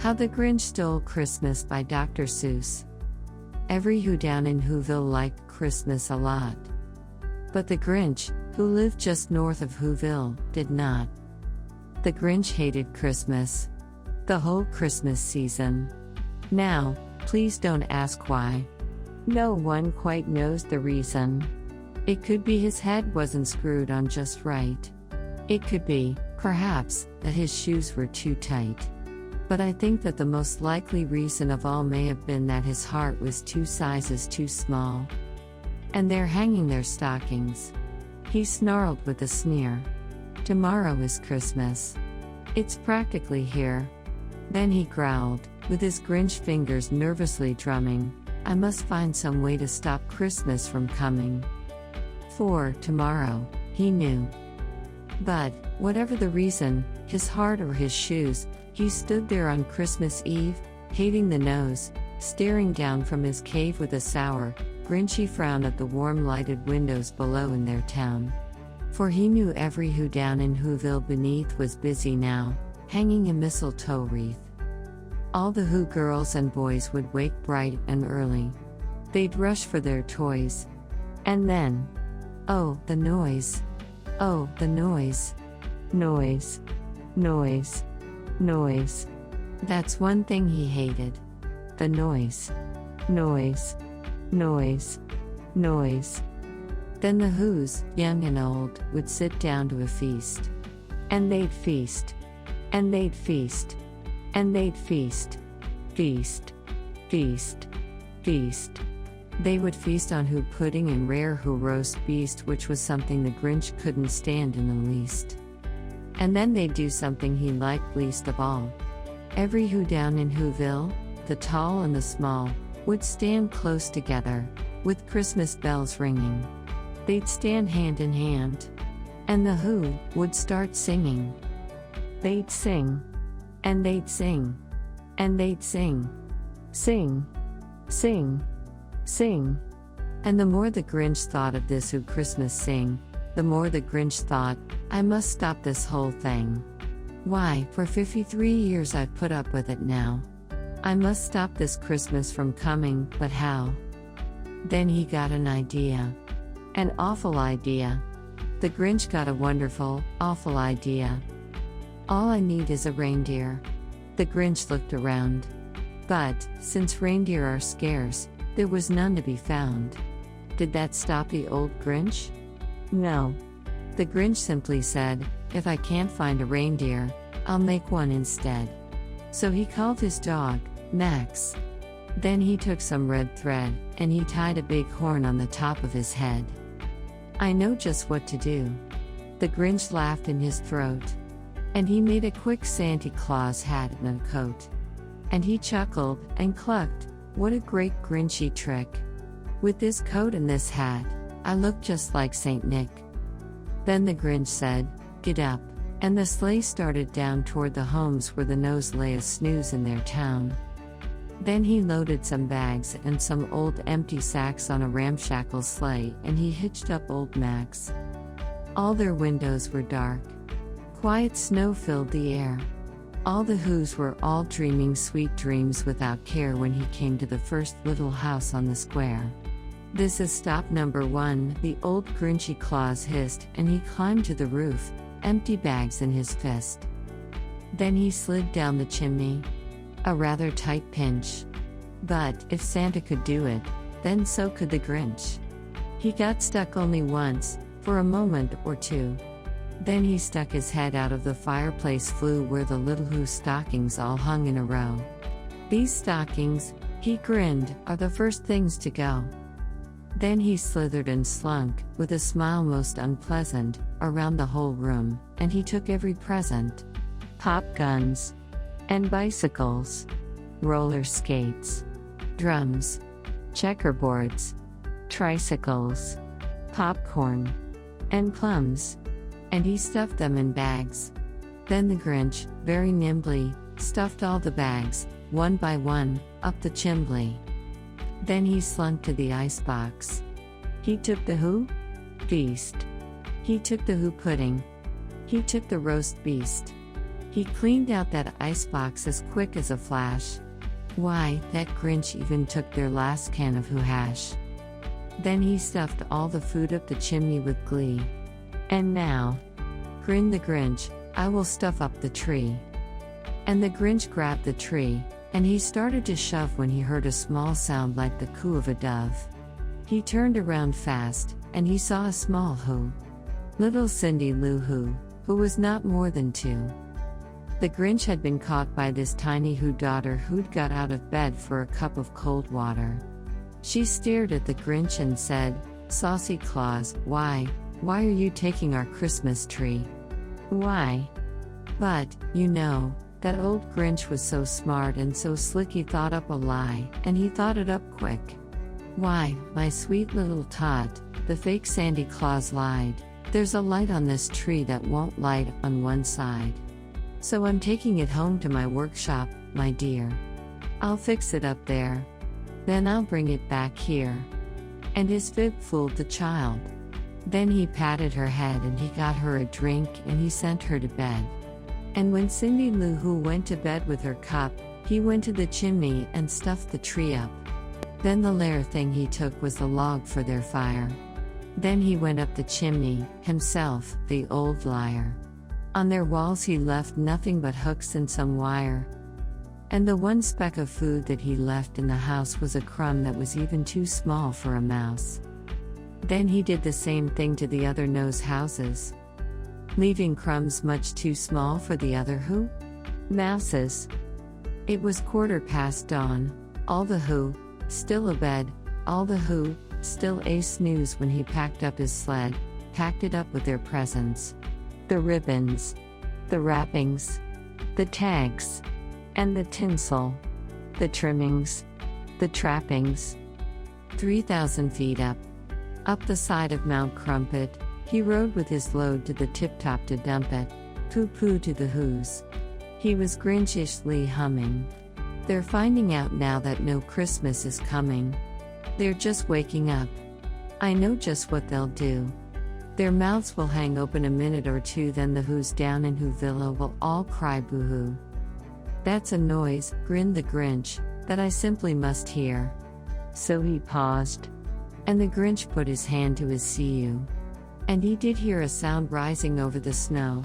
How the Grinch Stole Christmas by Dr. Seuss. Every who down in Whoville liked Christmas a lot. But the Grinch, who lived just north of Whoville, did not. The Grinch hated Christmas. The whole Christmas season. Now, please don't ask why. No one quite knows the reason. It could be his head wasn't screwed on just right. It could be, perhaps, that his shoes were too tight. But I think that the most likely reason of all may have been that his heart was 2 sizes too small. And they're hanging their stockings. He snarled with a sneer. Tomorrow is Christmas. It's practically here. Then he growled, with his Grinch fingers nervously drumming, I must find some way to stop Christmas from coming. For tomorrow, he knew. But, whatever the reason, his heart or his shoes, he stood there on Christmas Eve, hating the nose, staring down from his cave with a sour, Grinchy frown at the warm lighted windows below in their town. For he knew every who down in Whoville beneath was busy now, hanging a mistletoe wreath. All the Who girls and boys would wake bright and early. They'd rush for their toys. And then, oh, the noise. Oh, the noise. Noise. Noise. Noise. That's one thing he hated. The noise. Noise. Noise. Noise. Then the Who's, young and old, would sit down to a feast. And they'd feast. And they'd feast. And they'd feast. Feast. Feast. Feast. They would feast on Who pudding and rare Who roast beast, which was something the Grinch couldn't stand in the least. And then they'd do something he liked least of all. Every Who down in Whoville, the tall and the small, would stand close together, with Christmas bells ringing. They'd stand hand in hand. And the Who would start singing. They'd sing. And they'd sing. And they'd sing. Sing. Sing. Sing. And the more the Grinch thought of this Who Christmas sing, the more the Grinch thought, I must stop this whole thing. Why, for 53 years I've put up with it now. I must stop this Christmas from coming, but how? Then he got an idea. An awful idea. The Grinch got a wonderful, awful idea. All I need is a reindeer. The Grinch looked around. But, since reindeer are scarce, there was none to be found. Did that stop the old Grinch? No. The Grinch simply said, if I can't find a reindeer, I'll make one instead. So he called his dog, Max. Then he took some red thread, and he tied a big horn on the top of his head. I know just what to do. The Grinch laughed in his throat. And he made a quick Santa Claus hat and a coat. And he chuckled and clucked, what a great Grinchy trick. With this coat and this hat, I look just like Saint Nick. Then the Grinch said, get up, and the sleigh started down toward the homes where the nose lay a snooze in their town. Then he loaded some bags and some old empty sacks on a ramshackle sleigh, and he hitched up old Max. All their windows were dark. Quiet snow filled the air. All the Who's were all dreaming sweet dreams without care when he came to the first little house on the square. This is stop number 1, the old Grinchy Claus hissed, and he climbed to the roof, empty bags in his fist. Then he slid down the chimney. A rather tight pinch. But, if Santa could do it, then so could the Grinch. He got stuck only once, for a moment or two. Then he stuck his head out of the fireplace flue where the little Who stockings all hung in a row. These stockings, he grinned, are the first things to go. Then he slithered and slunk, with a smile most unpleasant, around the whole room, and he took every present. Pop guns. And bicycles. Roller skates. Drums. Checkerboards. Tricycles. Popcorn. And plums. And he stuffed them in bags. Then the Grinch, very nimbly, stuffed all the bags, one by one, up the chimbley. Then he slunk to the icebox. He took the Who? Feast. He took the Who pudding. He took the roast beast. He cleaned out that icebox as quick as a flash. Why, that Grinch even took their last can of hash. Then he stuffed all the food up the chimney with glee. And now, grinned the Grinch, I will stuff up the tree. And the Grinch grabbed the tree, and he started to shove when he heard a small sound like the coo of a dove. He turned around fast, and he saw a small who. Little Cindy Lou who was not more than 2. The Grinch had been caught by this tiny Who daughter who'd got out of bed for a cup of cold water. She stared at the Grinch and said, Saucy Claus, why are you taking our Christmas tree? Why? But, that old Grinch was so smart and so slick he thought up a lie, and he thought it up quick. Why, my sweet little tot, the fake Sandy Claus lied. There's a light on this tree that won't light on one side. So I'm taking it home to my workshop, my dear. I'll fix it up there. Then I'll bring it back here. And his fib fooled the child. Then he patted her head and he got her a drink and he sent her to bed. And when Cindy Lou Who went to bed with her cup, he went to the chimney and stuffed the tree up. Then the lair thing he took was the log for their fire. Then he went up the chimney, himself, the old liar. On their walls he left nothing but hooks and some wire. And the one speck of food that he left in the house was a crumb that was even too small for a mouse. Then he did the same thing to the other nose houses, leaving crumbs much too small for the other who? Mouses. It was 1/4 dawn, all the who, still abed, all the who, still a snooze when he packed up his sled, packed it up with their presents. The ribbons, the wrappings, the tags, and the tinsel, the trimmings, the trappings. 3,000 feet up the side of Mount Crumpet, he rode with his load to the tip-top to dump it, poo-poo to the who's. He was grinchishly humming. They're finding out now that no Christmas is coming. They're just waking up. I know just what they'll do. Their mouths will hang open a minute or two, then the who's down in Whoville will all cry boo-hoo. That's a noise, grinned the Grinch, that I simply must hear. So he paused. And the Grinch put his hand to his CU. And he did hear a sound rising over the snow.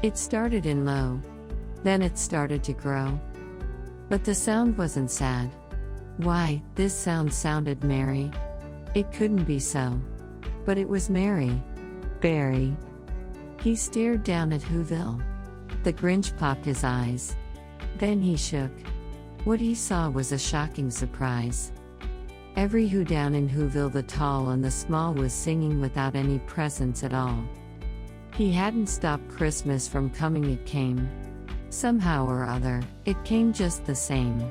It started in low. Then it started to grow. But the sound wasn't sad. Why, this sound sounded merry. It couldn't be so. But it was merry. Very. He stared down at Whoville. The Grinch popped his eyes. Then he shook. What he saw was a shocking surprise. Every who down in Whoville, the tall and the small, was singing without any presents at all. He hadn't stopped Christmas from coming, it came. Somehow or other, it came just the same.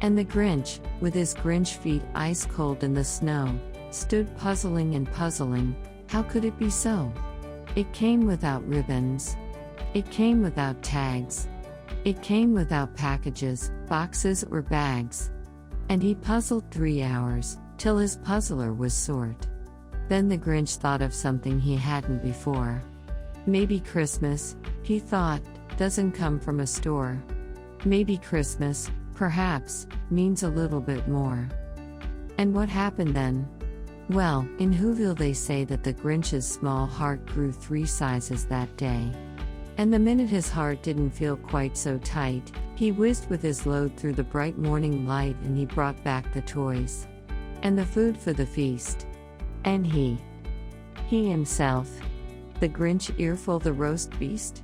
And the Grinch, with his Grinch feet ice cold in the snow, stood puzzling and puzzling. How could it be so? It came without ribbons. It came without tags. It came without packages, boxes or bags. And he puzzled 3 hours, till his puzzler was sort. Then the Grinch thought of something he hadn't before. Maybe Christmas, he thought, doesn't come from a store. Maybe Christmas, perhaps, means a little bit more. And what happened then? Well, in Whoville they say that the Grinch's small heart grew 3 sizes that day. And the minute his heart didn't feel quite so tight, he whizzed with his load through the bright morning light and he brought back the toys. And the food for the feast. And he himself, the Grinch earful the roast beast?